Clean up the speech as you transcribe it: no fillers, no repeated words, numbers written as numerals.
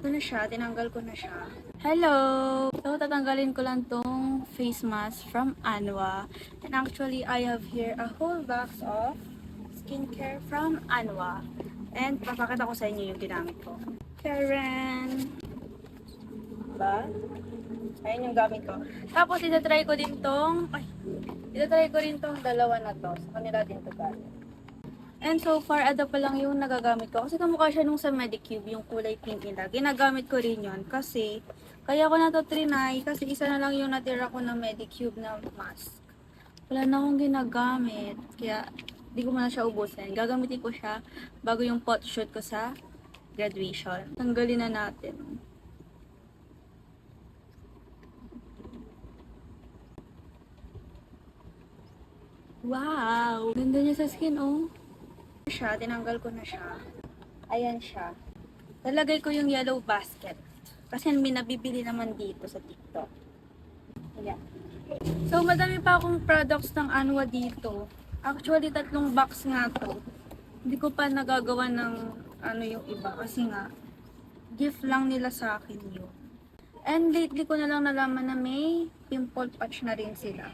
Ito na siya, tinanggal ko na siya. Hello! So, tatanggalin ko lang tong face mask from Anwa. And actually, I have here a whole box of skincare from Anwa. And papakita ko sa inyo yung ginamit ko. Karen! Diba? Ayan yung gamit ko. Tapos, itatry ko din tong, itatry ko rin tong dalawa na to. Sa kanila din to galing. And so far, ada pa lang yung nagagamit ko. Kasi kamukha siya nung sa Medicube, yung kulay pink nila. Ginagamit ko rin yun kasi, kaya ko na to trinay kasi isa na lang yung natira ko na Medicube na mask. Wala na akong ginagamit. Kaya, di ko na siya ubusin. Gagamitin ko siya bago yung photoshoot ko sa graduation. Tanggalin na natin. Wow! Ganda niya sa skin, oh. Siya, tinanggal ko na siya. Ayan siya. Nalagay ko yung yellow basket. Kasi may nabibili naman dito sa TikTok. Ayan. So, madami pa akong products ng Anwa dito. Actually, 3 box nga to. Hindi ko pa nagagawa ng ano yung iba. Kasi nga, gift lang nila sa akin yun. And lately ko na lang nalaman na may pimple patch na rin sila.